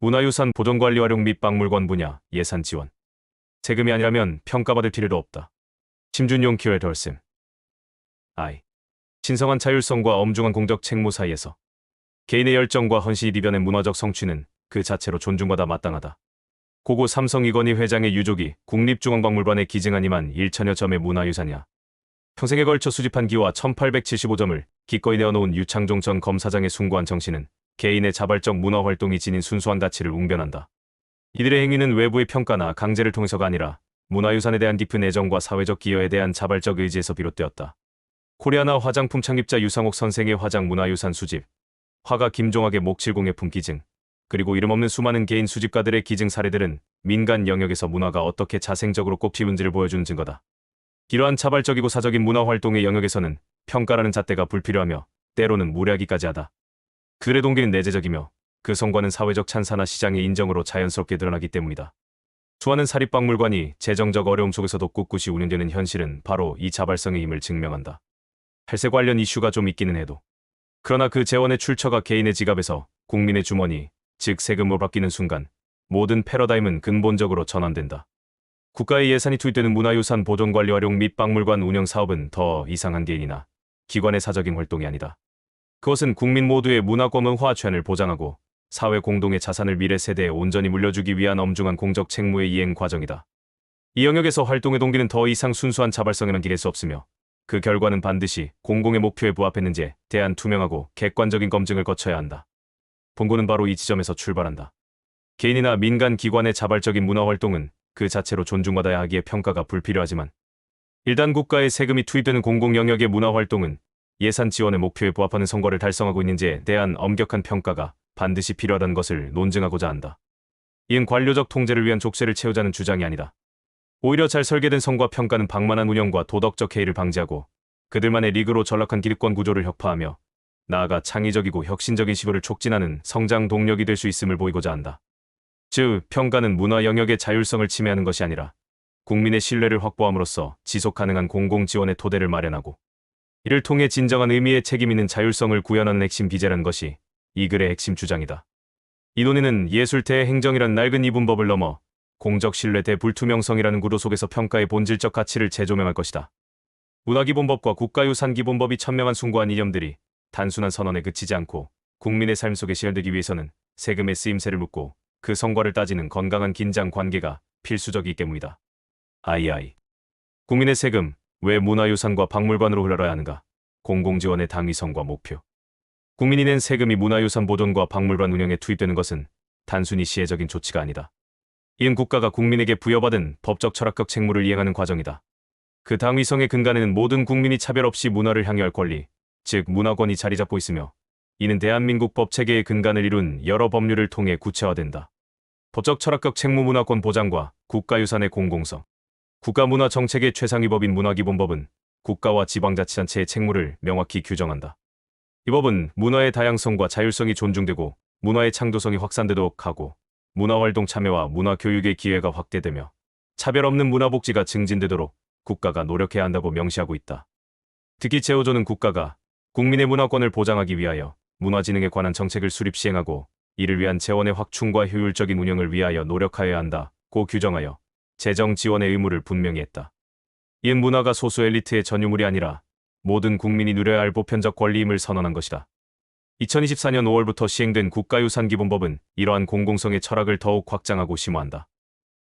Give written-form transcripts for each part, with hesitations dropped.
문화유산 보존관리 활용 및 박물관 분야 예산 지원. 세금이 아니라면 평가받을 필요도 없다. 심준용 기회 덜셈. I. 신성한 자율성과 엄중한 공적 책무 사이에서 개인의 열정과 헌신이 이변의 문화적 성취는 그 자체로 존중받아 마땅하다. 고고 삼성 이건희 회장의 유족이 국립중앙박물관에 기증하니만 1천여 점의 문화유산이야. 평생에 걸쳐 수집한 기와 1875점을 기꺼이 내어놓은 유창종 전 검사장의 숭고한 정신은 개인의 자발적 문화활동이 지닌 순수한 가치를 웅변한다. 이들의 행위는 외부의 평가나 강제를 통해서가 아니라 문화유산에 대한 깊은 애정과 사회적 기여에 대한 자발적 의지에서 비롯되었다. 코리아나 화장품 창립자 유상옥 선생의 화장 문화유산 수집, 화가 김종학의 목칠공예품 기증, 그리고 이름 없는 수많은 개인 수집가들의 기증 사례들은 민간 영역에서 문화가 어떻게 자생적으로 꽃피운지를 보여주는 증거다. 이러한 자발적이고 사적인 문화활동의 영역에서는 평가라는 잣대가 불필요하며 때로는 무례하기까지 하다. 그들의 동기는 내재적이며 그 성과는 사회적 찬사나 시장의 인정으로 자연스럽게 드러나기 때문이다. 수많은 사립박물관이 재정적 어려움 속에서도 꿋꿋이 운영되는 현실은 바로 이 자발성의 힘을 증명한다. 폐쇄 관련 이슈가 좀 있기는 해도. 그러나 그 재원의 출처가 개인의 지갑에서 국민의 주머니, 즉 세금으로 바뀌는 순간 모든 패러다임은 근본적으로 전환된다. 국가의 예산이 투입되는 문화유산 보존관리 활용 및 박물관 운영 사업은 더 이상한 개인이나 기관의 사적인 활동이 아니다. 그것은 국민 모두의 문화권문화权을 보장하고 사회 공동의 자산을 미래 세대에 온전히 물려주기 위한 엄중한 공적 책무의 이행 과정이다. 이 영역에서 활동의 동기는 더 이상 순수한 자발성에만 기댈 수 없으며 그 결과는 반드시 공공의 목표에 부합했는지에 대한 투명하고 객관적인 검증을 거쳐야 한다. 본고는 바로 이 지점에서 출발한다. 개인이나 민간 기관의 자발적인 문화활동은 그 자체로 존중받아야 하기에 평가가 불필요하지만 일단 국가의 세금이 투입되는 공공 영역의 문화활동은 예산 지원의 목표에 부합하는 성과를 달성하고 있는지에 대한 엄격한 평가가 반드시 필요하다는 것을 논증하고자 한다. 이는 관료적 통제를 위한 족쇄를 채우자는 주장이 아니다. 오히려 잘 설계된 성과 평가는 방만한 운영과 도덕적 해이를 방지하고 그들만의 리그로 전락한 기득권 구조를 혁파하며 나아가 창의적이고 혁신적인 시도를 촉진하는 성장 동력이 될 수 있음을 보이고자 한다. 즉, 평가는 문화 영역의 자율성을 침해하는 것이 아니라 국민의 신뢰를 확보함으로써 지속 가능한 공공 지원의 토대를 마련하고 이를 통해 진정한 의미의 책임 있는 자율성을 구현하는 핵심 비제라는 것이 이 글의 핵심 주장이다. 이 논의는 예술 대행정이란 낡은 이분법을 넘어 공적 신뢰 대불투명성이라는 구도 속에서 평가의 본질적 가치를 재조명할 것이다. 문화기본법과 국가유산기본법이 천명한 숭고한 이념들이 단순한 선언에 그치지 않고 국민의 삶 속에 실현되기 위해서는 세금의 쓰임새를 묻고 그 성과를 따지는 건강한 긴장 관계가 필수적이기 때문이다. 국민의 세금, 왜 문화유산과 박물관으로 흘러야 하는가? 공공지원의 당위성과 목표. 국민이 낸 세금이 문화유산 보존과 박물관 운영에 투입되는 것은 단순히 시혜적인 조치가 아니다. 이는 국가가 국민에게 부여받은 법적 철학적 책무를 이행하는 과정이다. 그 당위성의 근간에는 모든 국민이 차별 없이 문화를 향유할 권리, 즉 문화권이 자리 잡고 있으며 이는 대한민국 법체계의 근간을 이룬 여러 법률을 통해 구체화된다. 법적 철학적 책무 문화권 보장과 국가유산의 공공성. 국가문화정책의 최상위법인 문화기본법은 국가와 지방자치단체의 책무를 명확히 규정한다. 이 법은 문화의 다양성과 자율성이 존중되고 문화의 창조성이 확산되도록 하고 문화활동 참여와 문화교육의 기회가 확대되며 차별 없는 문화복지가 증진되도록 국가가 노력해야 한다고 명시하고 있다. 특히 제5조는 국가가 국민의 문화권을 보장하기 위하여 문화진흥에 관한 정책을 수립 시행하고 이를 위한 재원의 확충과 효율적인 운영을 위하여 노력하여야 한다고 규정하여 재정 지원의 의무를 분명히 했다. 이는 문화가 소수 엘리트의 전유물이 아니라 모든 국민이 누려야 할 보편적 권리임을 선언한 것이다. 2024년 5월부터 시행된 국가유산기본법은 이러한 공공성의 철학을 더욱 확장하고 심화한다.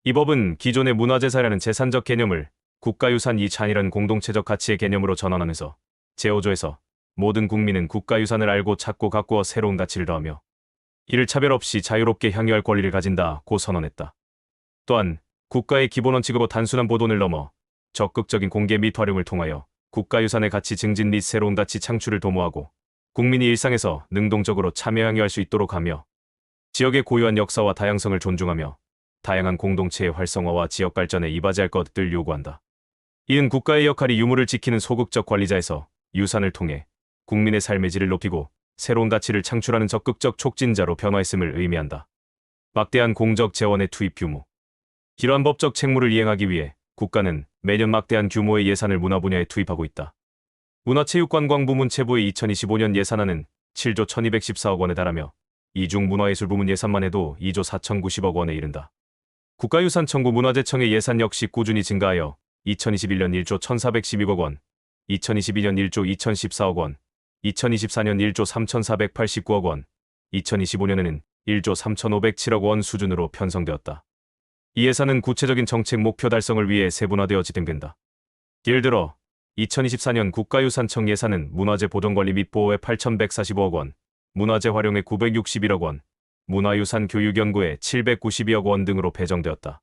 이 법은 기존의 문화재산이라는 재산적 개념을 국가유산 이찬이라는 공동체적 가치의 개념으로 전환하면서 제5조에서 모든 국민은 국가유산을 알고 찾고 가꾸어 새로운 가치를 더하며 이를 차별 없이 자유롭게 향유할 권리를 가진다고 선언했다. 또한 국가의 기본원칙으로 단순한 보존을 넘어 적극적인 공개 및 활용을 통하여 국가유산의 가치 증진 및 새로운 가치 창출을 도모하고 국민이 일상에서 능동적으로 참여 향유할 수 있도록 하며 지역의 고유한 역사와 다양성을 존중하며 다양한 공동체의 활성화와 지역 발전에 이바지할 것들 요구한다. 이는 국가의 역할이 유물을 지키는 소극적 관리자에서 유산을 통해 국민의 삶의 질을 높이고 새로운 가치를 창출하는 적극적 촉진자로 변화했음을 의미한다. 막대한 공적 재원의 투입 규모. 이러한 법적 책무를 이행하기 위해 국가는 매년 막대한 규모의 예산을 문화 분야에 투입하고 있다. 문화체육관광부 문체부의 2025년 예산안은 7조 1214억 원에 달하며 이중 문화예술 부문 예산만 해도 2조 4,090억 원에 이른다. 국가유산 청구 문화재청의 예산 역시 꾸준히 증가하여 2021년 1조 1,412억 원, 2022년 1조 2,014억 원, 2024년 1조 3,489억 원, 2025년에는 1조 3,507억 원 수준으로 편성되었다. 이 예산은 구체적인 정책 목표 달성을 위해 세분화되어 집행된다. 예를 들어 2024년 국가유산청 예산은 문화재 보존관리 및 보호에 8,145억 원, 문화재 활용에 961억 원, 문화유산 교육연구에 792억 원 등으로 배정되었다.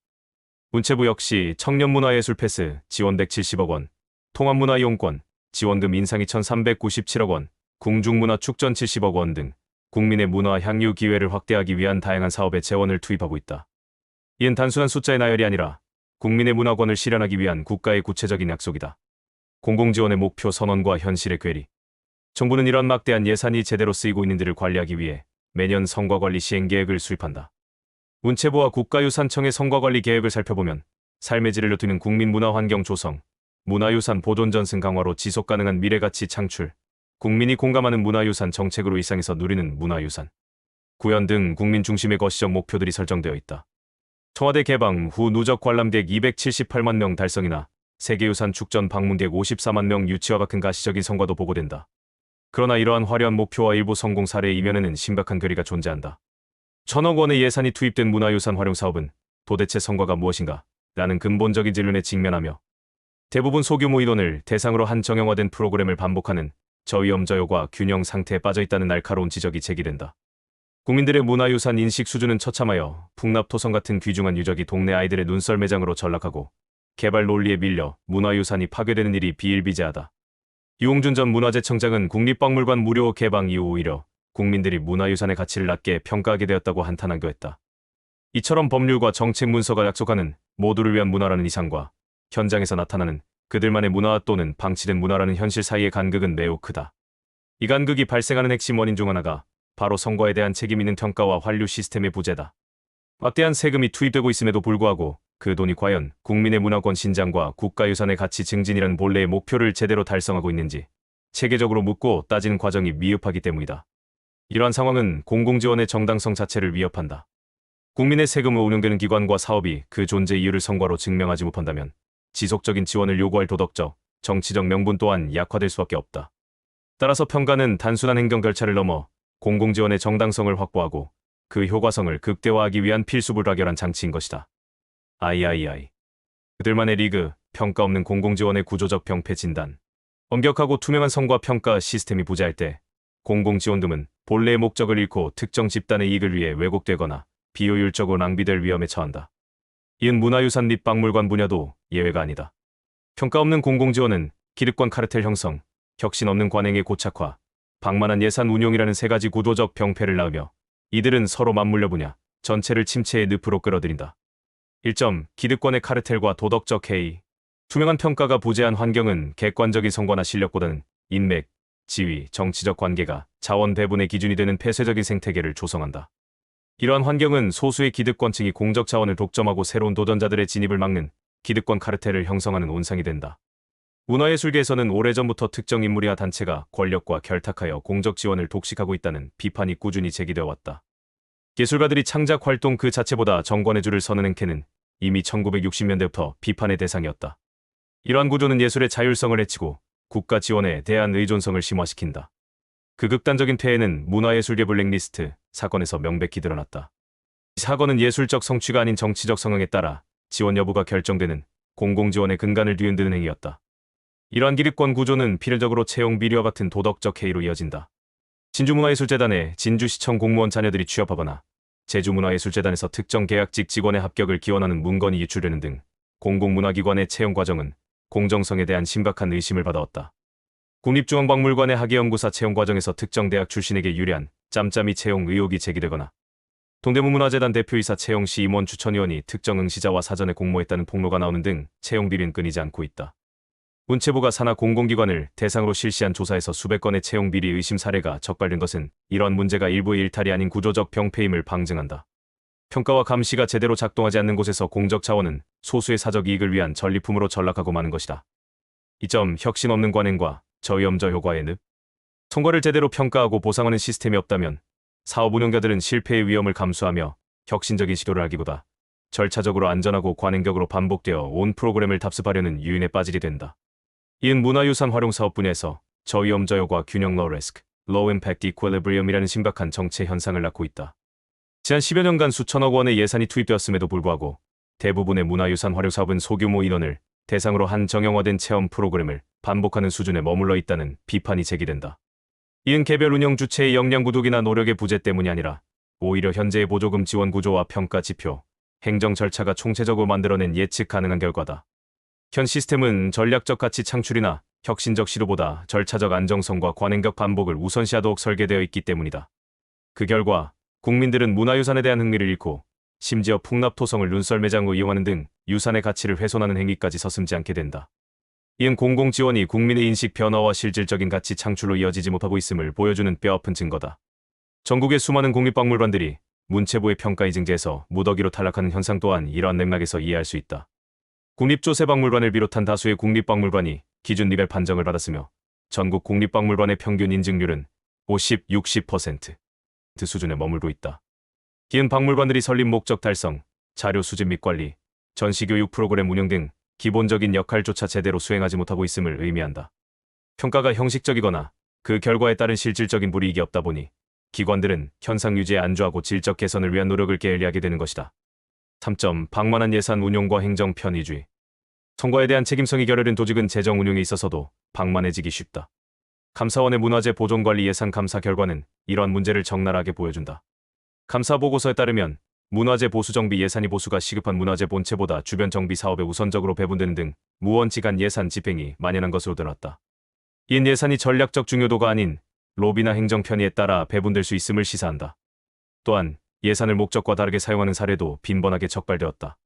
문체부 역시 청년문화예술 패스 지원 170억 원, 통합문화이용권 지원금 인상 2,397억 원, 궁중문화축전 70억 원 등 국민의 문화 향유 기회를 확대하기 위한 다양한 사업에 재원을 투입하고 있다. 이는 단순한 숫자의 나열이 아니라 국민의 문화권을 실현하기 위한 국가의 구체적인 약속이다. 공공지원의 목표 선언과 현실의 괴리. 정부는 이런 막대한 예산이 제대로 쓰이고 있는지를 관리하기 위해 매년 성과관리 시행계획을 수립한다. 문체부와 국가유산청의 성과관리 계획을 살펴보면 삶의 질을 높이는 국민문화환경 조성, 문화유산 보존 전승 강화로 지속가능한 미래가치 창출, 국민이 공감하는 문화유산 정책으로 일상에서 누리는 문화유산, 구현 등 국민 중심의 거시적 목표들이 설정되어 있다. 청와대 개방 후 누적 관람객 278만 명 달성이나 세계유산 축전 방문객 54만 명 유치와 같은 가시적인 성과도 보고된다. 그러나 이러한 화려한 목표와 일부 성공 사례의 이면에는 심각한 괴리가 존재한다. 1,000억 원의 예산이 투입된 문화유산 활용 사업은 도대체 성과가 무엇인가? 라는 근본적인 질문에 직면하며 대부분 소규모 인원을 대상으로 한 정형화된 프로그램을 반복하는 저위험저효과 균형 상태에 빠져있다는 날카로운 지적이 제기된다. 국민들의 문화유산 인식 수준은 처참하여 풍납토성 같은 귀중한 유적이 동네 아이들의 눈썰 매장으로 전락하고 개발 논리에 밀려 문화유산이 파괴되는 일이 비일비재하다. 유홍준 전 문화재청장은 국립박물관 무료 개방 이후 오히려 국민들이 문화유산의 가치를 낮게 평가하게 되었다고 한탄하기도 했다. 이처럼 법률과 정책 문서가 약속하는 모두를 위한 문화라는 이상과 현장에서 나타나는 그들만의 문화 또는 방치된 문화라는 현실 사이의 간극은 매우 크다. 이 간극이 발생하는 핵심 원인 중 하나가 바로 성과에 대한 책임 있는 평가와 환류 시스템의 부재다. 막대한 세금이 투입되고 있음에도 불구하고 그 돈이 과연 국민의 문화권 신장과 국가유산의 가치 증진이라는 본래의 목표를 제대로 달성하고 있는지 체계적으로 묻고 따지는 과정이 미흡하기 때문이다. 이러한 상황은 공공지원의 정당성 자체를 위협한다. 국민의 세금으로 운영되는 기관과 사업이 그 존재 이유를 성과로 증명하지 못한다면 지속적인 지원을 요구할 도덕적, 정치적 명분 또한 약화될 수밖에 없다. 따라서 평가는 단순한 행정 절차를 넘어 공공지원의 정당성을 확보하고 그 효과성을 극대화하기 위한 필수 불가결한 장치인 것이다. III. 그들만의 리그, 평가 없는 공공지원의 구조적 병폐 진단. 엄격하고 투명한 성과 평가 시스템이 부재할 때 공공지원금은 본래의 목적을 잃고 특정 집단의 이익을 위해 왜곡되거나 비효율적으로 낭비될 위험에 처한다. 이은 문화유산 및 박물관 분야도 예외가 아니다. 평가 없는 공공지원은 기득권 카르텔 형성, 혁신 없는 관행의 고착화, 방만한 예산 운용이라는 세 가지 구조적 병폐를 낳으며 이들은 서로 맞물려 보냐 전체를 침체의 늪으로 끌어들인다. 1점. 기득권의 카르텔과 도덕적 해이. 투명한 평가가 부재한 환경은 객관적인 성과나 실력보다는 인맥, 지위, 정치적 관계가 자원 배분의 기준이 되는 폐쇄적인 생태계를 조성한다. 이러한 환경은 소수의 기득권층이 공적 자원을 독점하고 새로운 도전자들의 진입을 막는 기득권 카르텔을 형성하는 온상이 된다. 문화예술계에서는 오래전부터 특정 인물이나 단체가 권력과 결탁하여 공적 지원을 독식하고 있다는 비판이 꾸준히 제기되어 왔다. 예술가들이 창작 활동 그 자체보다 정권의 줄을 서는 행태는 이미 1960년대부터 비판의 대상이었다. 이러한 구조는 예술의 자율성을 해치고 국가 지원에 대한 의존성을 심화시킨다. 그 극단적인 폐해는 문화예술계 블랙리스트 사건에서 명백히 드러났다. 이 사건은 예술적 성취가 아닌 정치적 성향에 따라 지원 여부가 결정되는 공공지원의 근간을 뒤흔드는 행위였다. 이러한 기득권 구조는 필연적으로 채용 비리와 같은 도덕적 해이로 이어진다. 진주문화예술재단에 진주시청 공무원 자녀들이 취업하거나 제주문화예술재단에서 특정 계약직 직원의 합격을 기원하는 문건이 유출되는 등 공공문화기관의 채용 과정은 공정성에 대한 심각한 의심을 받아왔다. 국립중앙박물관의 학예연구사 채용 과정에서 특정 대학 출신에게 유리한 짬짬이 채용 의혹이 제기되거나 동대문문화재단 대표이사 채용 시 임원 추천위원이 특정 응시자와 사전에 공모했다는 폭로가 나오는 등 채용 비리는 끊이지 않고 있다. 문체부가 산하 공공기관을 대상으로 실시한 조사에서 수백 건의 채용 비리 의심 사례가 적발된 것은 이러한 문제가 일부의 일탈이 아닌 구조적 병폐임을 방증한다. 평가와 감시가 제대로 작동하지 않는 곳에서 공적 자원은 소수의 사적 이익을 위한 전리품으로 전락하고 마는 것이다. 이 점 혁신 없는 관행과 저위험저 효과의 늪. 성과를 제대로 평가하고 보상하는 시스템이 없다면 사업 운영자들은 실패의 위험을 감수하며 혁신적인 시도를 하기보다 절차적으로 안전하고 관행적으로 반복되어 온 프로그램을 답습하려는 유인에 빠지게 된다. 이은 문화유산 활용 사업 분야에서 저위험 저효과 균형 low risk, low impact equilibrium이라는 심각한 정체 현상을 낳고 있다. 지난 10여 년간 수천억 원의 예산이 투입되었음에도 불구하고 대부분의 문화유산 활용 사업은 소규모 인원을 대상으로 한 정형화된 체험 프로그램을 반복하는 수준에 머물러 있다는 비판이 제기된다. 이은 개별 운영 주체의 역량 부족이나 노력의 부재 때문이 아니라 오히려 현재의 보조금 지원 구조와 평가 지표, 행정 절차가 총체적으로 만들어낸 예측 가능한 결과다. 현 시스템은 전략적 가치 창출이나 혁신적 시도보다 절차적 안정성과 관행적 반복을 우선시하도록 설계되어 있기 때문이다. 그 결과 국민들은 문화유산에 대한 흥미를 잃고 심지어 풍납토성을 눈썰매장으로 이용하는 등 유산의 가치를 훼손하는 행위까지 서슴지 않게 된다. 이은 공공지원이 국민의 인식 변화와 실질적인 가치 창출로 이어지지 못하고 있음을 보여주는 뼈아픈 증거다. 전국의 수많은 국립박물관들이 문체부의 평가인증제에서 무더기로 탈락하는 현상 또한 이러한 맥락에서 이해할 수 있다. 국립조세박물관을 비롯한 다수의 국립박물관이 기준 리벨 판정을 받았으며 전국 국립박물관의 평균 인증률은 50, 60% 수준에 머물고 있다. 기은 박물관들이 설립 목적 달성, 자료 수집 및 관리, 전시교육 프로그램 운영 등 기본적인 역할조차 제대로 수행하지 못하고 있음을 의미한다. 평가가 형식적이거나 그 결과에 따른 실질적인 불이익이 없다 보니 기관들은 현상 유지에 안주하고 질적 개선을 위한 노력을 게을리하게 되는 것이다. 3점. 방만한 예산 운용과 행정 편의주의. 성과에 대한 책임성이 결여된 조직은 재정 운용에 있어서도 방만해지기 쉽다. 감사원의 문화재 보존관리 예산 감사 결과는 이러한 문제를 적나라하게 보여준다. 감사 보고서에 따르면 문화재 보수 정비 예산이 보수가 시급한 문화재 본체보다 주변 정비 사업에 우선적으로 배분되는 등 무원칙한 예산 집행이 만연한 것으로 드러났다. 이는 예산이 전략적 중요도가 아닌 로비나 행정 편의에 따라 배분될 수 있음을 시사한다. 또한 예산을 목적과 다르게 사용하는 사례도 빈번하게 적발되었다.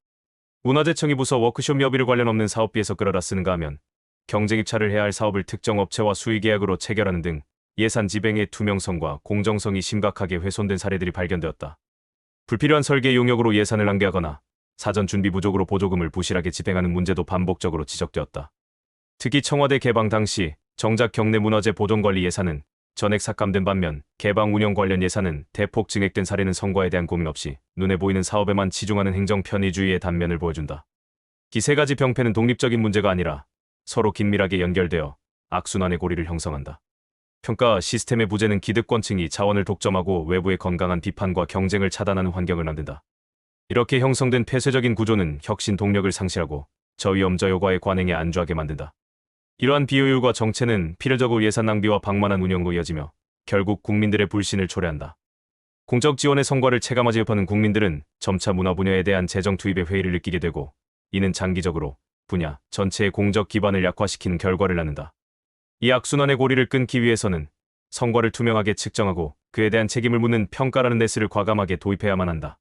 문화재청이 부서 워크숍 여비를 관련 없는 사업비에서 끌어다 쓰는가 하면 경쟁 입찰을 해야 할 사업을 특정 업체와 수의계약으로 체결하는 등 예산 집행의 투명성과 공정성이 심각하게 훼손된 사례들이 발견되었다. 불필요한 설계 용역으로 예산을 낭비하거나 사전 준비 부족으로 보조금을 부실하게 집행하는 문제도 반복적으로 지적되었다. 특히 청와대 개방 당시 정작 경내 문화재 보존관리 예산은 전액 삭감된 반면 개방 운영 관련 예산은 대폭 증액된 사례는 성과에 대한 고민 없이 눈에 보이는 사업에만 치중하는 행정 편의주의의 단면을 보여준다. 이 세 가지 병폐는 독립적인 문제가 아니라 서로 긴밀하게 연결되어 악순환의 고리를 형성한다. 평가 시스템의 부재는 기득권층이 자원을 독점하고 외부의 건강한 비판과 경쟁을 차단하는 환경을 만든다. 이렇게 형성된 폐쇄적인 구조는 혁신 동력을 상실하고 저위험 저효과의 관행에 안주하게 만든다. 이러한 비효율과 정체는 필연적으로 예산 낭비와 방만한 운영으로 이어지며 결국 국민들의 불신을 초래한다. 공적 지원의 성과를 체감하지 못하는 국민들은 점차 문화 분야에 대한 재정 투입의 회의를 느끼게 되고 이는 장기적으로 분야 전체의 공적 기반을 약화시키는 결과를 낳는다. 이 악순환의 고리를 끊기 위해서는 성과를 투명하게 측정하고 그에 대한 책임을 묻는 평가라는 내스를 과감하게 도입해야만 한다.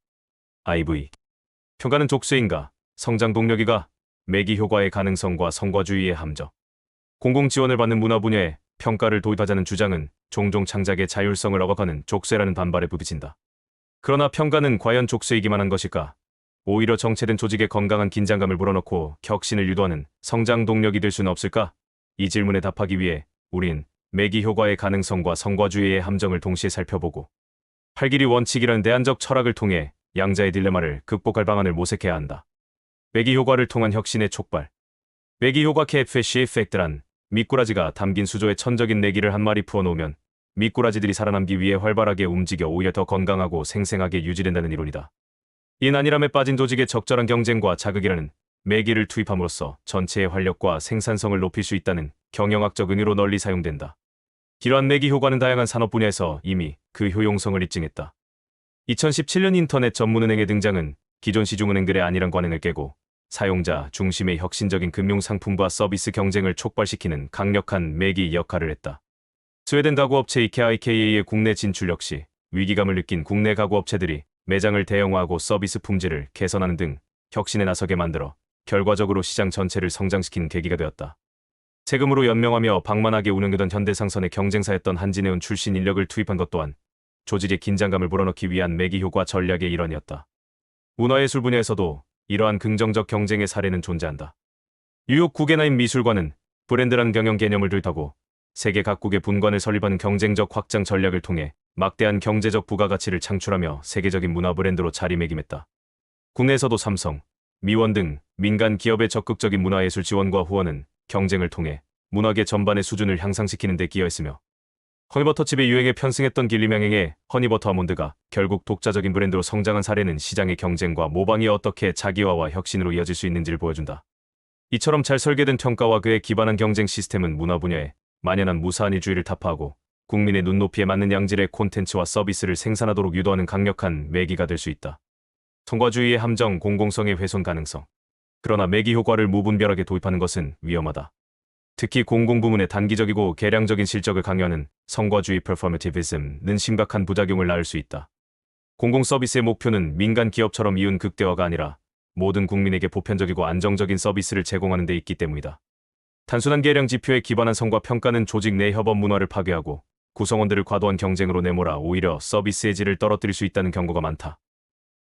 IV. 평가는 족쇄인가, 성장 동력이가, 매기 효과의 가능성과 성과주의의 함정. 공공지원을 받는 문화 분야에 평가를 도입하자는 주장은 종종 창작의 자율성을 억압하는 족쇄라는 반발에 부딪힌다. 그러나 평가는 과연 족쇄이기만 한 것일까? 오히려 정체된 조직의 건강한 긴장감을 불어넣고 혁신을 유도하는 성장 동력이 될 수는 없을까? 이 질문에 답하기 위해 우린 매기 효과의 가능성과 성과주의의 함정을 동시에 살펴보고 팔길이 원칙이라는 대안적 철학을 통해 양자의 딜레마를 극복할 방안을 모색해야 한다. 매기 효과를 통한 혁신의 촉발. 매기 효과 캐피쉬 이펙트란 미꾸라지가 담긴 수조에 천적인 내기를 한 마리 부어놓으면 미꾸라지들이 살아남기 위해 활발하게 움직여 오히려 더 건강하고 생생하게 유지된다는 이론이다. 이 난이람에 빠진 조직의 적절한 경쟁과 자극이라는 매기를 투입함으로써 전체의 활력과 생산성을 높일 수 있다는 경영학적 의미로 널리 사용된다. 이러한 매기 효과는 다양한 산업 분야에서 이미 그 효용성을 입증했다. 2017년 인터넷 전문은행의 등장은 기존 시중은행들의 안일한 관행을 깨고 사용자 중심의 혁신적인 금융상품과 서비스 경쟁을 촉발시키는 강력한 매기 역할을 했다. 스웨덴 가구업체 IKEA의 국내 진출 역시 위기감을 느낀 국내 가구업체들이 매장을 대형화하고 서비스 품질을 개선하는 등 혁신에 나서게 만들어 결과적으로 시장 전체를 성장시킨 계기가 되었다. 세금으로 연명하며 방만하게 운영되던 현대상선의 경쟁사였던 한진해운 출신 인력을 투입한 것 또한 조직의 긴장감을 불어넣기 위한 매기 효과 전략의 일환이었다. 문화예술 분야에서도 이러한 긍정적 경쟁의 사례는 존재한다. 뉴욕 구겐하임 미술관은 브랜드라는 경영 개념을 도입하고 세계 각국의 분관을 설립하는 경쟁적 확장 전략을 통해 막대한 경제적 부가가치를 창출하며 세계적인 문화 브랜드로 자리매김했다. 국내에서도 삼성, 미원 등 민간 기업의 적극적인 문화예술 지원과 후원은 경쟁을 통해 문화계 전반의 수준을 향상시키는 데 기여했으며 허니버터칩의 유행에 편승했던 길리명행의 허니버터 아몬드가 결국 독자적인 브랜드로 성장한 사례는 시장의 경쟁과 모방이 어떻게 자기화와 혁신으로 이어질 수 있는지를 보여준다. 이처럼 잘 설계된 평가와 그에 기반한 경쟁 시스템은 문화 분야에 만연한 무사한 일주의를 타파하고 국민의 눈높이에 맞는 양질의 콘텐츠와 서비스를 생산하도록 유도하는 강력한 매기가 될 수 있다. 성과주의의 함정, 공공성의 훼손 가능성. 그러나 매기 효과를 무분별하게 도입하는 것은 위험하다. 특히 공공부문의 단기적이고 계량적인 실적을 강요하는 성과주의 퍼포머티비즘은 심각한 부작용을 낳을 수 있다. 공공서비스의 목표는 민간 기업처럼 이윤 극대화가 아니라 모든 국민에게 보편적이고 안정적인 서비스를 제공하는 데 있기 때문이다. 단순한 계량 지표에 기반한 성과 평가는 조직 내 협업 문화를 파괴하고 구성원들을 과도한 경쟁으로 내몰아 오히려 서비스의 질을 떨어뜨릴 수 있다는 경고가 많다.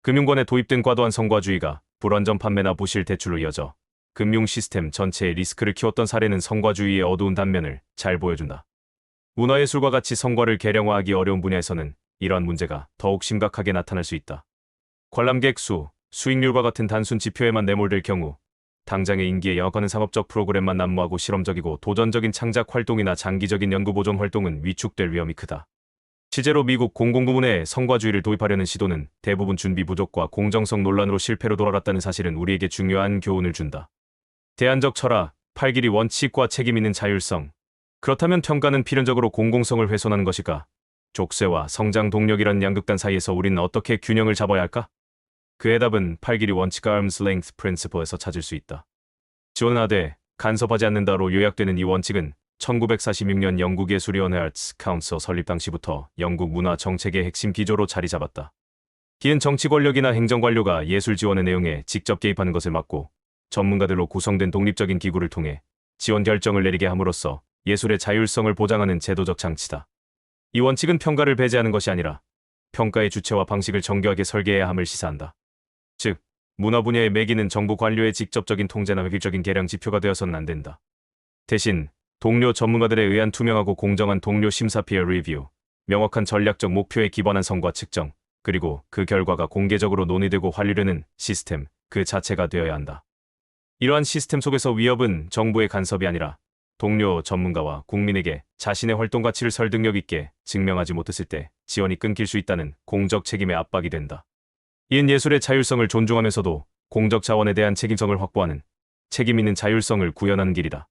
금융권에 도입된 과도한 성과주의가 불완전 판매나 부실 대출로 이어져 금융 시스템 전체의 리스크를 키웠던 사례는 성과주의의 어두운 단면을 잘 보여준다. 문화예술과 같이 성과를 계량화하기 어려운 분야에서는 이러한 문제가 더욱 심각하게 나타날 수 있다. 관람객 수, 수익률과 같은 단순 지표에만 내몰될 경우 당장의 인기에 영합하는 상업적 프로그램만 난무하고 실험적이고 도전적인 창작 활동이나 장기적인 연구 보존 활동은 위축될 위험이 크다. 실제로 미국 공공부문에 성과주의를 도입하려는 시도는 대부분 준비 부족과 공정성 논란으로 실패로 돌아갔다는 사실은 우리에게 중요한 교훈을 준다. 대안적 철학, 팔길이 원칙과 책임 있는 자율성. 그렇다면 평가는 필연적으로 공공성을 훼손하는 것일까? 족쇄와 성장 동력이란 양극단 사이에서 우리는 어떻게 균형을 잡아야 할까? 그 해답은 팔길이 원칙과 arm's length principle에서 찾을 수 있다. 지원하되 간섭하지 않는다로 요약되는 이 원칙은 1946년 영국 예술위원회 Arts Council 설립 당시부터 영국 문화 정책의 핵심 기조로 자리 잡았다. 이는 정치 권력이나 행정 관료가 예술 지원의 내용에 직접 개입하는 것을 막고 전문가들로 구성된 독립적인 기구를 통해 지원 결정을 내리게 함으로써 예술의 자율성을 보장하는 제도적 장치다. 이 원칙은 평가를 배제하는 것이 아니라 평가의 주체와 방식을 정교하게 설계해야 함을 시사한다. 즉, 문화 분야의 매기는 정부 관료의 직접적인 통제나 획일적인 계량 지표가 되어서는 안 된다. 대신 동료 전문가들에 의한 투명하고 공정한 동료 심사 피어 리뷰, 명확한 전략적 목표에 기반한 성과 측정, 그리고 그 결과가 공개적으로 논의되고 환류되는 시스템 그 자체가 되어야 한다. 이러한 시스템 속에서 위협은 정부의 간섭이 아니라 동료 전문가와 국민에게 자신의 활동 가치를 설득력 있게 증명하지 못했을 때 지원이 끊길 수 있다는 공적 책임의 압박이 된다. 이는 예술의 자율성을 존중하면서도 공적 자원에 대한 책임성을 확보하는 책임 있는 자율성을 구현하는 길이다.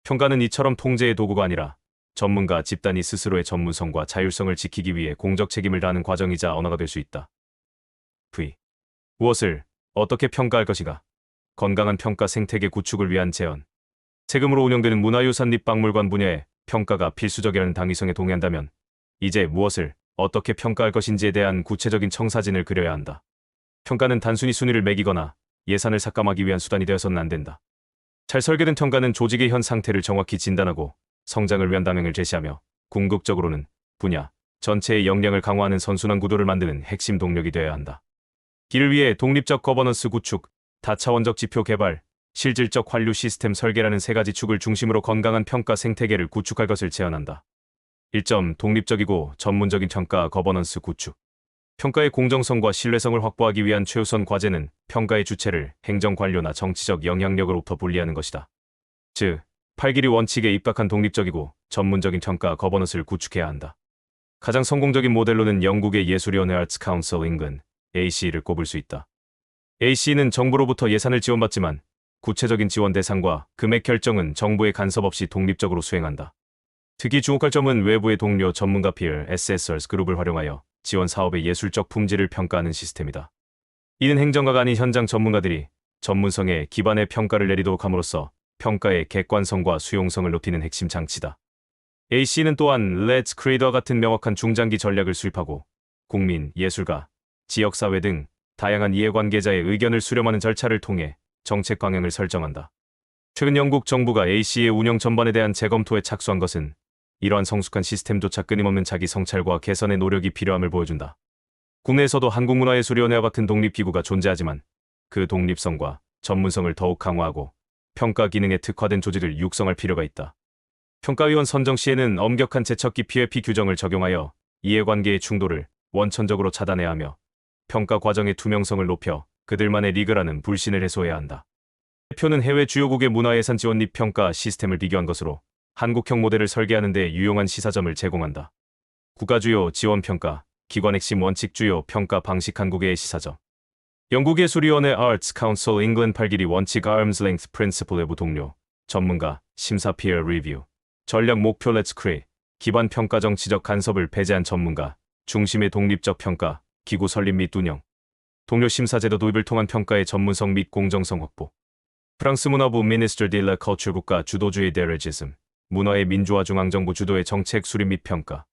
평가는 이처럼 통제의 도구가 아니라 전문가 집단이 스스로의 전문성과 자율성을 지키기 위해 공적 책임을 다하는 과정이자 언어가 될 수 있다. V. 무엇을 어떻게 평가할 것인가? 건강한 평가 생태계 구축을 위한 제언. 세금으로 운영되는 문화유산 및 박물관 분야에 평가가 필수적이라는 당위성에 동의한다면 이제 무엇을 어떻게 평가할 것인지에 대한 구체적인 청사진을 그려야 한다. 평가는 단순히 순위를 매기거나 예산을 삭감하기 위한 수단이 되어서는 안 된다. 잘 설계된 평가는 조직의 현 상태를 정확히 진단하고 성장을 위한 방향을 제시하며 궁극적으로는 분야 전체의 역량을 강화하는 선순환 구도를 만드는 핵심 동력이 되어야 한다. 이를 위해 독립적 거버넌스 구축, 다차원적 지표 개발, 실질적 환류 시스템 설계라는 세 가지 축을 중심으로 건강한 평가 생태계를 구축할 것을 제안한다. 1점 독립적이고 전문적인 평가 거버넌스 구축. 평가의 공정성과 신뢰성을 확보하기 위한 최우선 과제는 평가의 주체를 행정관료나 정치적 영향력으로부터 분리하는 것이다. 즉, 팔길이 원칙에 입각한 독립적이고 전문적인 평가 거버넌스를 구축해야 한다. 가장 성공적인 모델로는 영국의 예술위원회 Arts Council England, AC를 꼽을 수 있다. AC는 정부로부터 예산을 지원받지만 구체적인 지원 대상과 금액 결정은 정부의 간섭 없이 독립적으로 수행한다. 특히 주목할 점은 외부의 동료 전문가 peer assessors 그룹을 활용하여 지원 사업의 예술적 품질을 평가하는 시스템이다. 이는 행정가가 아닌 현장 전문가들이 전문성에 기반의 평가를 내리도록 함으로써 평가의 객관성과 수용성을 높이는 핵심 장치다. AC는 또한 Let's Create와 같은 명확한 중장기 전략을 수립하고 국민, 예술가, 지역사회 등 다양한 이해관계자의 의견을 수렴하는 절차를 통해 정책 방향을 설정한다. 최근 영국 정부가 AC의 운영 전반에 대한 재검토에 착수한 것은 이러한 성숙한 시스템조차 끊임없는 자기 성찰과 개선의 노력이 필요함을 보여준다. 국내에서도 한국문화예술위원회와 같은 독립기구가 존재하지만 그 독립성과 전문성을 더욱 강화하고 평가 기능에 특화된 조직을 육성할 필요가 있다. 평가위원 선정 시에는 엄격한 제척기 PFP 규정을 적용하여 이해관계의 충돌을 원천적으로 차단해야 하며 평가 과정의 투명성을 높여 그들만의 리그라는 불신을 해소해야 한다. 대표는 해외 주요국의 문화예산 지원 및 평가 시스템을 비교한 것으로 한국형 모델을 설계하는 데 유용한 시사점을 제공한다. 국가주요 지원평가, 기관 핵심 원칙 주요 평가 방식 한국의 시사점. 영국예술위원회 Arts Council England 8길이 원칙 Arm's Length Principle 외부 동료, 전문가, 심사 peer review, 전략 목표 Let's create, 기반 평가 정치적 간섭을 배제한 전문가, 중심의 독립적 평가, 기구 설립 및 운영, 동료 심사 제도 도입을 통한 평가의 전문성 및 공정성 확보. 프랑스 문화부 Ministère de la Culture 국가 주도주의 데레지즘, 문화의 민주화 중앙정부 주도의 정책 수립 및 평가.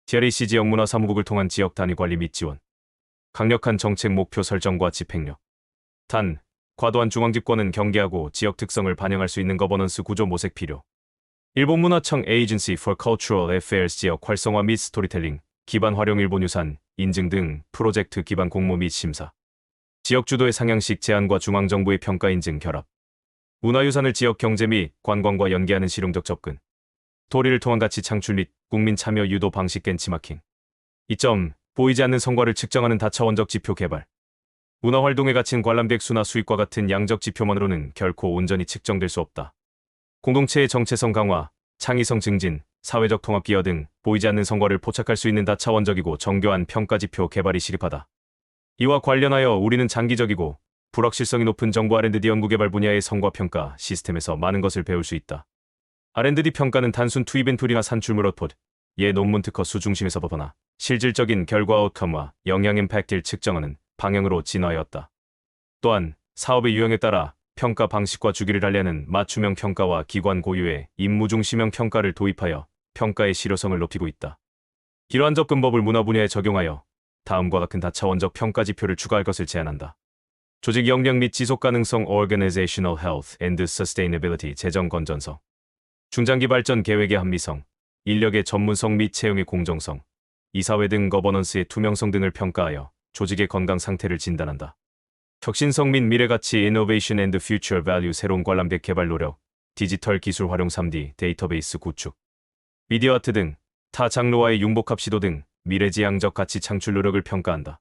DRAC 지역 문화사무국을 통한 지역 단위 관리 및 지원. 강력한 정책 목표 설정과 집행력. 단, 과도한 중앙집권은 경계하고 지역 특성을 반영할 수 있는 거버넌스 구조 모색 필요. 일본 문화청 Agency for Cultural Affairs 지역 활성화 및 스토리텔링, 기반 활용 일본 유산, 인증 등 프로젝트 기반 공모 및 심사. 지역 주도의 상향식 제안과 중앙정부의 평가 인증 결합. 문화유산을 지역 경제 및 관광과 연계하는 실용적 접근. 도리를 통한 가치 창출 및 국민 참여 유도 방식 벤치마킹. 2점, 보이지 않는 성과를 측정하는 다차원적 지표 개발. 문화활동의 가치는 관람객 수나 수익과 같은 양적 지표만으로는 결코 온전히 측정될 수 없다. 공동체의 정체성 강화, 창의성 증진, 사회적 통합 기여 등 보이지 않는 성과를 포착할 수 있는 다차원적이고 정교한 평가 지표 개발이 시급하다. 이와 관련하여 우리는 장기적이고 불확실성이 높은 정부 R&D 연구개발 분야의 성과평가 시스템에서 많은 것을 배울 수 있다. R&D 평가는 단순 투입 인풋이나 산출물 아웃풋, 예 논문 특허 수 중심에서 벗어나 실질적인 결과 아웃컴과 영향 임팩트를 측정하는 방향으로 진화하였다. 또한 사업의 유형에 따라 평가 방식과 주기를 달리하는 맞춤형 평가와 기관 고유의 임무중심형 평가를 도입하여 평가의 실효성을 높이고 있다. 이러한 접근법을 문화 분야에 적용하여 다음과 같은 다차원적 평가 지표를 추가할 것을 제안한다. 조직 역량 및 지속 가능성 Organizational Health and Sustainability 재정 건전성, 중장기 발전 계획의 합리성, 인력의 전문성 및 채용의 공정성, 이사회 등 거버넌스의 투명성 등을 평가하여 조직의 건강 상태를 진단한다. 혁신성 및 미래가치 Innovation and Future Value 새로운 관람객 개발 노력, 디지털 기술 활용 3D 데이터베이스 구축, 미디어 아트 등 타 장르와의 융복합 시도 등 미래지향적 가치 창출 노력을 평가한다.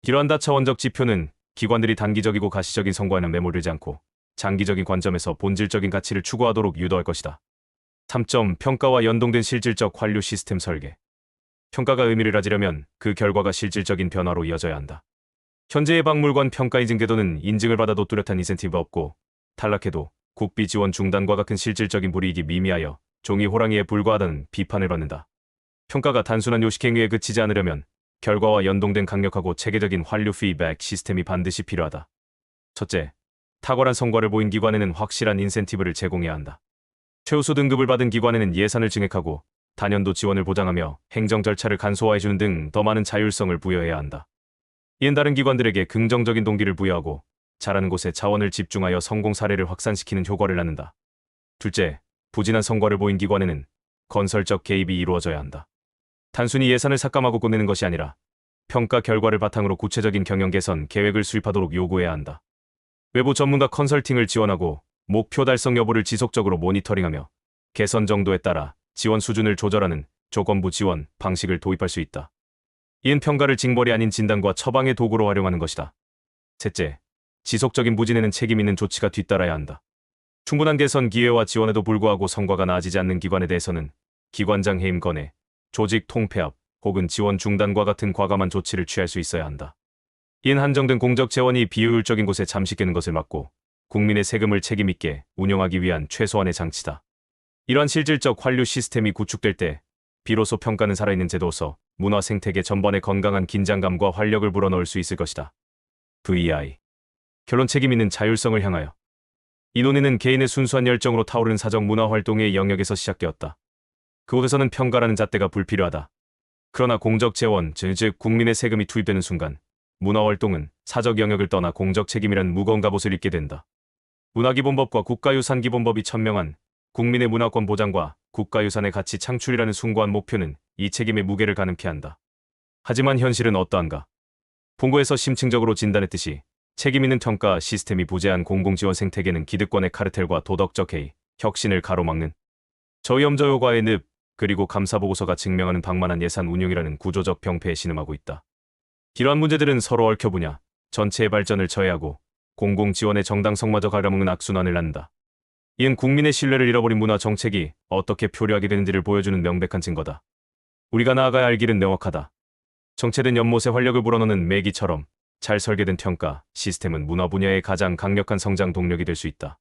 이러한 다차원적 지표는 기관들이 단기적이고 가시적인 성과에는 매몰되지 않고 장기적인 관점에서 본질적인 가치를 추구하도록 유도할 것이다. 3점, 평가와 연동된 실질적 환류 시스템 설계. 평가가 의미를 가지려면 그 결과가 실질적인 변화로 이어져야 한다. 현재의 박물관 평가 인증 제도는 인증을 받아도 뚜렷한 인센티브가 없고 탈락해도 국비 지원 중단과 같은 실질적인 불이익이 미미하여 종이 호랑이에 불과하다는 비판을 받는다. 평가가 단순한 요식행위에 그치지 않으려면 결과와 연동된 강력하고 체계적인 환류 피드백 시스템이 반드시 필요하다. 첫째, 탁월한 성과를 보인 기관에는 확실한 인센티브를 제공해야 한다. 최우수 등급을 받은 기관에는 예산을 증액하고 단연도 지원을 보장하며 행정 절차를 간소화해주는 등 더 많은 자율성을 부여해야 한다. 이는 다른 기관들에게 긍정적인 동기를 부여하고 잘하는 곳에 자원을 집중하여 성공 사례를 확산시키는 효과를 낳는다. 둘째, 부진한 성과를 보인 기관에는 건설적 개입이 이루어져야 한다. 단순히 예산을 삭감하고 끝내는 것이 아니라 평가 결과를 바탕으로 구체적인 경영 개선 계획을 수립하도록 요구해야 한다. 외부 전문가 컨설팅을 지원하고 목표 달성 여부를 지속적으로 모니터링하며 개선 정도에 따라 지원 수준을 조절하는 조건부 지원 방식을 도입할 수 있다. 이는 평가를 징벌이 아닌 진단과 처방의 도구로 활용하는 것이다. 셋째, 지속적인 부진에는 책임 있는 조치가 뒤따라야 한다. 충분한 개선 기회와 지원에도 불구하고 성과가 나아지지 않는 기관에 대해서는 기관장 해임 건의, 조직 통폐합 혹은 지원 중단과 같은 과감한 조치를 취할 수 있어야 한다. 이는 한정된 공적 재원이 비효율적인 곳에 잠식되는 것을 막고 국민의 세금을 책임있게 운영하기 위한 최소한의 장치다. 이러한 실질적 환류 시스템이 구축될 때 비로소 평가는 살아있는 제도로서 문화 생태계 전반에 건강한 긴장감과 활력을 불어넣을 수 있을 것이다. VI. 결론 책임 있는 자율성을 향하여. 이 논의는 개인의 순수한 열정으로 타오르는 사적 문화 활동의 영역에서 시작되었다. 그곳에서는 평가라는 잣대가 불필요하다. 그러나 공적 재원, 즉 국민의 세금이 투입되는 순간 문화활동은 사적 영역을 떠나 공적 책임이란 무거운 갑옷을 입게 된다. 문화기본법과 국가유산기본법이 천명한 국민의 문화권 보장과 국가유산의 가치 창출이라는 숭고한 목표는 이 책임의 무게를 가늠케 한다. 하지만 현실은 어떠한가? 본고에서 심층적으로 진단했듯이 책임 있는 평가 시스템이 부재한 공공지원 생태계는 기득권의 카르텔과 도덕적 해이, 혁신을 가로막는 저위험저효과의 늪, 그리고 감사보고서가 증명하는 방만한 예산 운용이라는 구조적 병폐에 신음하고 있다. 이러한 문제들은 서로 얽혀보냐 전체의 발전을 저해하고 공공지원의 정당성마저 갈아먹는 악순환을 낳는다. 이는 국민의 신뢰를 잃어버린 문화 정책이 어떻게 표류하게 되는지를 보여주는 명백한 증거다. 우리가 나아가야 할 길은 명확하다. 정체된 연못에 활력을 불어넣는 매기처럼 잘 설계된 평가 시스템은 문화 분야의 가장 강력한 성장 동력이 될 수 있다.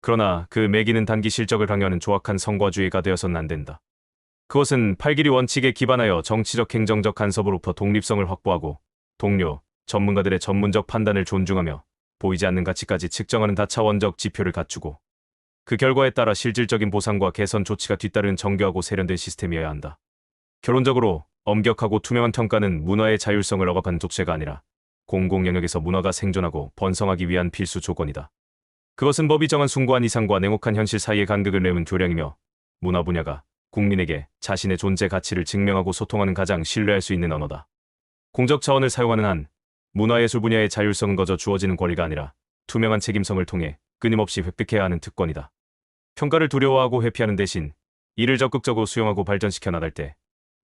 그러나 그 매기는 단기 실적을 강요하는 조악한 성과주의가 되어서는 안 된다. 그것은 팔길이 원칙에 기반하여 정치적 행정적 간섭으로부터 독립성을 확보하고 동료, 전문가들의 전문적 판단을 존중하며 보이지 않는 가치까지 측정하는 다차원적 지표를 갖추고 그 결과에 따라 실질적인 보상과 개선 조치가 뒤따르는 정교하고 세련된 시스템이어야 한다. 결론적으로 엄격하고 투명한 평가는 문화의 자율성을 억압하는 족쇄가 아니라 공공 영역에서 문화가 생존하고 번성하기 위한 필수 조건이다. 그것은 법이 정한 숭고한 이상과 냉혹한 현실 사이의 간극을 메운 교량이며 문화 분야가 국민에게 자신의 존재 가치를 증명하고 소통하는 가장 신뢰할 수 있는 언어다. 공적 자원을 사용하는 한 문화예술 분야의 자율성은 거저 주어지는 권리가 아니라 투명한 책임성을 통해 끊임없이 획득해야 하는 특권이다. 평가를 두려워하고 회피하는 대신 이를 적극적으로 수용하고 발전시켜 나갈 때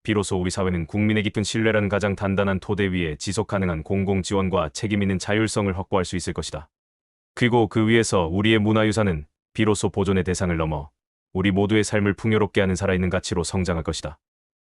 비로소 우리 사회는 국민의 깊은 신뢰라는 가장 단단한 토대 위에 지속 가능한 공공지원과 책임 있는 자율성을 확보할 수 있을 것이다. 그리고 그 위에서 우리의 문화유산은 비로소 보존의 대상을 넘어 우리 모두의 삶을 풍요롭게 하는 살아있는 가치로 성장할 것이다.